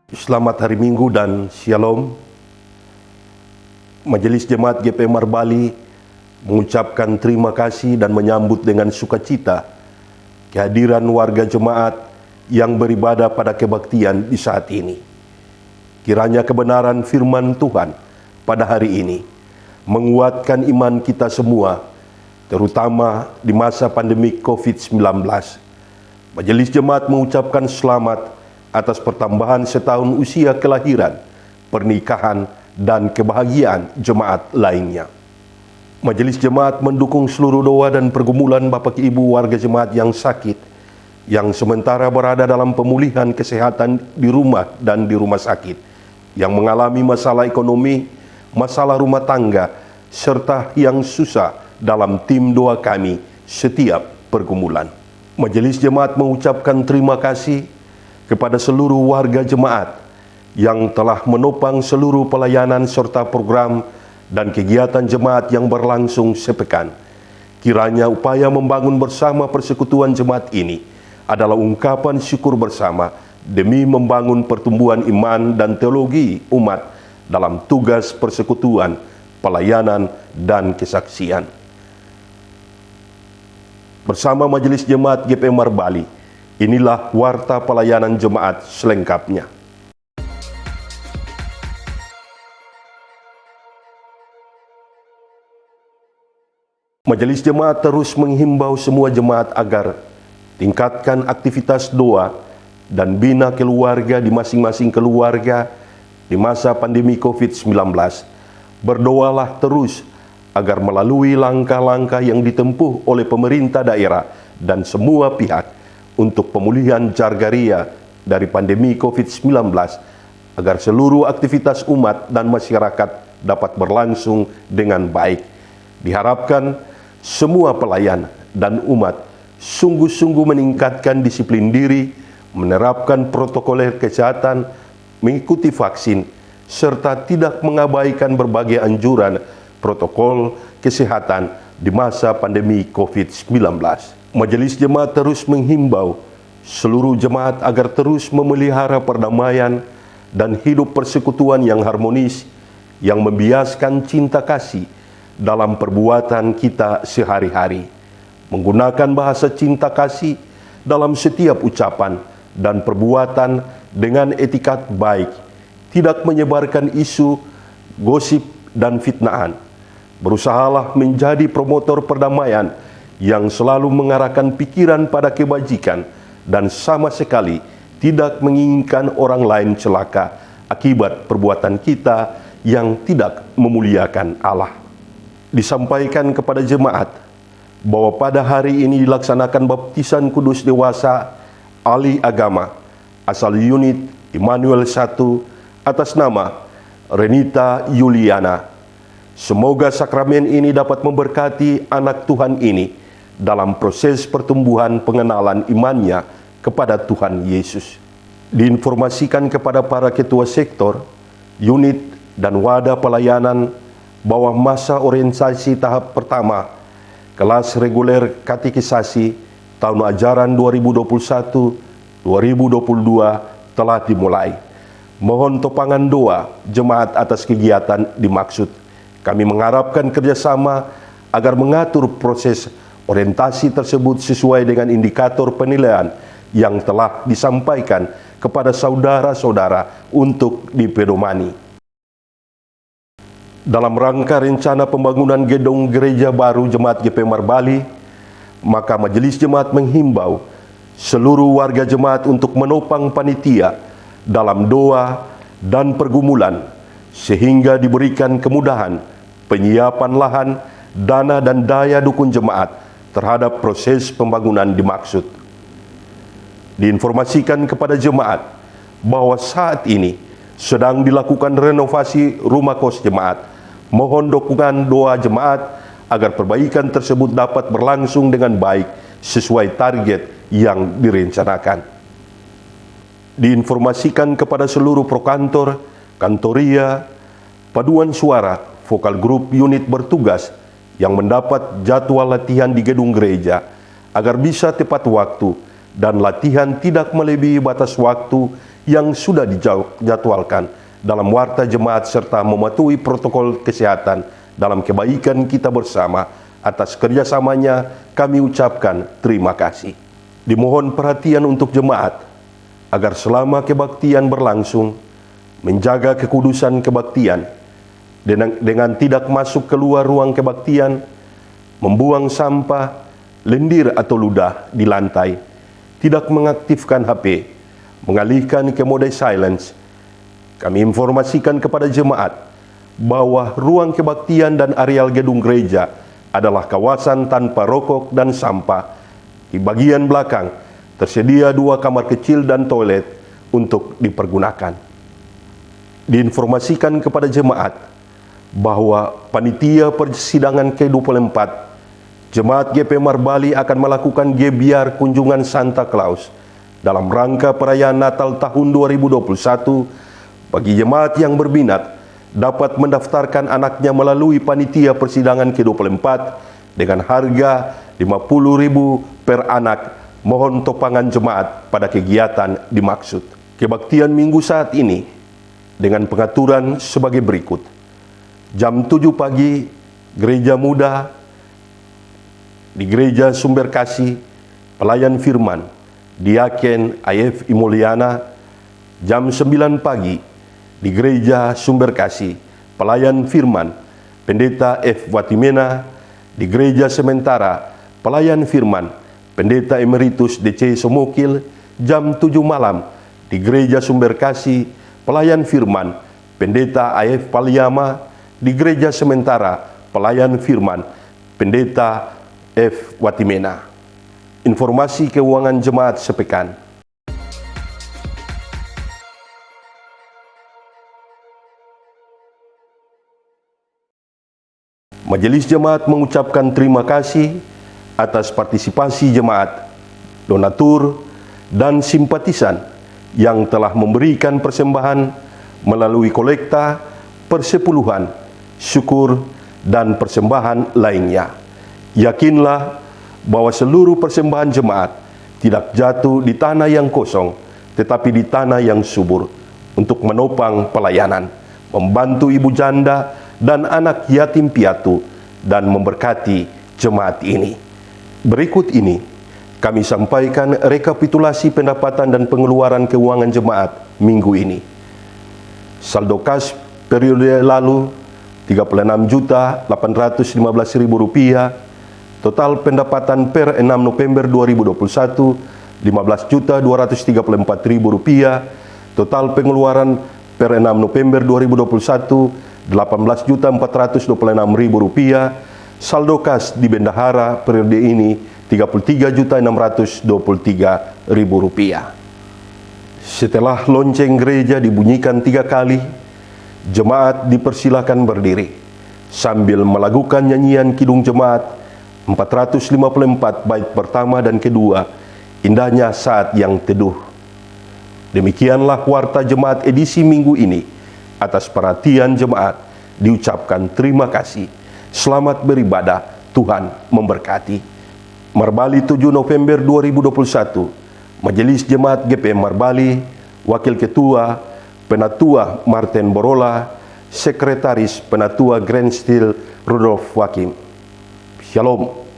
Selamat hari Minggu dan Shalom. Majelis Jemaat GP Marbali mengucapkan terima kasih dan menyambut dengan sukacita kehadiran warga jemaat yang beribadah pada kebaktian di saat ini. Kiranya kebenaran firman Tuhan pada hari ini menguatkan iman kita semua, terutama di masa pandemi COVID-19. Majelis Jemaat mengucapkan selamat atas pertambahan setahun usia kelahiran, pernikahan, dan kebahagiaan jemaat lainnya. Majelis Jemaat mendukung seluruh doa dan pergumulan Bapak Ibu warga jemaat yang sakit, yang sementara berada dalam pemulihan kesehatan di rumah dan di rumah sakit, yang mengalami masalah ekonomi, masalah rumah tangga, serta yang susah dalam tim doa kami setiap pergumulan. Majelis Jemaat mengucapkan terima kasih kepada seluruh warga jemaat yang telah menopang seluruh pelayanan serta program dan kegiatan jemaat yang berlangsung sepekan. Kiranya upaya membangun bersama persekutuan jemaat ini adalah ungkapan syukur bersama demi membangun pertumbuhan iman dan teologi umat dalam tugas persekutuan, pelayanan, dan kesaksian. Bersama Majelis Jemaat GP Marbali, inilah warta pelayanan jemaat selengkapnya. Majelis Jemaat terus menghimbau semua jemaat agar tingkatkan aktivitas doa dan bina keluarga di masing-masing keluarga di masa pandemi COVID-19. Berdoalah terus agar melalui langkah-langkah yang ditempuh oleh pemerintah daerah dan semua pihak untuk pemulihan Jargaria dari pandemi COVID-19, agar seluruh aktivitas umat dan masyarakat dapat berlangsung dengan baik. Diharapkan semua pelayan dan umat sungguh-sungguh meningkatkan disiplin diri, menerapkan protokol kesehatan, mengikuti vaksin, serta tidak mengabaikan berbagai anjuran protokol kesehatan di masa pandemi COVID-19. Majelis Jemaat terus menghimbau seluruh jemaat agar terus memelihara perdamaian dan hidup persekutuan yang harmonis, yang membiaskan cinta kasih dalam perbuatan kita sehari-hari. Menggunakan bahasa cinta kasih dalam setiap ucapan dan perbuatan dengan etikat baik, tidak menyebarkan isu, gosip, dan fitnahan. Berusahalah menjadi promotor perdamaian yang selalu mengarahkan pikiran pada kebajikan dan sama sekali tidak menginginkan orang lain celaka akibat perbuatan kita yang tidak memuliakan Allah. Disampaikan kepada jemaat bahwa pada hari ini dilaksanakan baptisan kudus dewasa ahli agama asal unit Immanuel 1 atas nama Renita Yuliana. Semoga sakramen ini dapat memberkati anak Tuhan ini dalam proses pertumbuhan pengenalan imannya kepada Tuhan Yesus. Diinformasikan kepada para ketua sektor, unit, dan wadah pelayanan bahwa masa orientasi tahap pertama kelas reguler katekisasi tahun ajaran 2021-2022 telah dimulai. Mohon topangan doa jemaat atas kegiatan dimaksud. Kami mengharapkan kerjasama agar mengatur proses orientasi tersebut sesuai dengan indikator penilaian yang telah disampaikan kepada saudara-saudara untuk dipedomani. Dalam rangka rencana pembangunan gedung gereja baru Jemaat GP Marbali, maka Majelis Jemaat menghimbau seluruh warga jemaat untuk menopang panitia dalam doa dan pergumulan, sehingga diberikan kemudahan penyiapan lahan, dana, dan daya dukung jemaat terhadap proses pembangunan dimaksud. Diinformasikan kepada jemaat bahwa saat ini sedang dilakukan renovasi rumah kos jemaat. Mohon dukungan doa jemaat agar perbaikan tersebut dapat berlangsung dengan baik sesuai target yang direncanakan. Diinformasikan kepada seluruh prokantor, kantoria, paduan suara, vokal grup unit bertugas yang mendapat jadwal latihan di gedung gereja agar bisa tepat waktu dan latihan tidak melebihi batas waktu yang sudah dijadwalkan dalam warta jemaat serta mematuhi protokol kesehatan dalam kebaikan kita bersama. Atas kerjasamanya kami ucapkan terima kasih. Dimohon perhatian untuk jemaat agar selama kebaktian berlangsung menjaga kekudusan kebaktian dengan tidak masuk keluar ruang kebaktian, membuang sampah, lendir atau ludah di lantai, tidak mengaktifkan HP, mengalihkan ke mode silence. Kami informasikan kepada jemaat bahwa ruang kebaktian dan areal gedung gereja adalah kawasan tanpa rokok dan sampah. Di bagian belakang tersedia 2 kamar kecil dan toilet untuk dipergunakan. Diinformasikan kepada jemaat bahwa panitia persidangan ke-24 Jemaat GP Marbali akan melakukan gebiar kunjungan Santa Claus dalam rangka perayaan Natal tahun 2021. Bagi jemaat yang berminat dapat mendaftarkan anaknya melalui panitia persidangan ke-24 dengan harga Rp50.000 per anak. Mohon topangan jemaat pada kegiatan dimaksud. Kebaktian minggu saat ini dengan pengaturan sebagai berikut. Jam 7 pagi, Gereja Muda di Gereja Sumber Kasih, pelayan firman, Diaken AF Imuliana. Jam 9 pagi, di Gereja Sumber Kasih, pelayan firman, Pendeta F. Watimena. Di Gereja Sementara, pelayan firman, Pendeta Emeritus DC Somokil. Jam 7 malam, di Gereja Sumber Kasih, pelayan firman, Pendeta AF Paliama. Di Gereja Sementara, pelayan firman, Pendeta F. Watimena. Informasi keuangan jemaat sepekan. Majelis Jemaat mengucapkan terima kasih atas partisipasi jemaat, donatur, dan simpatisan yang telah memberikan persembahan melalui kolekta, persepuluhan, syukur, dan persembahan lainnya. Yakinlah bahwa seluruh persembahan jemaat tidak jatuh di tanah yang kosong, tetapi di tanah yang subur untuk menopang pelayanan, membantu ibu janda dan anak yatim piatu, dan memberkati jemaat ini. Berikut ini kami sampaikan rekapitulasi pendapatan dan pengeluaran keuangan jemaat minggu ini. Saldo kas periode lalu Rp36.815.000. Total pendapatan per 6 November 2021 Rp15.234.000. Total pengeluaran per 6 November 2021 Rp18.426.000. Saldo kas di bendahara periode ini Rp33.623.000. Setelah lonceng gereja dibunyikan 3 kali, jemaat dipersilakan berdiri sambil melakukan nyanyian kidung jemaat 454 bait pertama dan kedua, Indahnya Saat yang Teduh. Demikianlah warta jemaat edisi minggu ini. Atas perhatian jemaat diucapkan terima kasih. Selamat beribadah, Tuhan memberkati. Marbali 7 November 2021, Majelis Jemaat GP Marbali, Wakil Ketua Penatua Martin Borola, Sekretaris Penatua Grand Steel Rudolf Wakim. Shalom.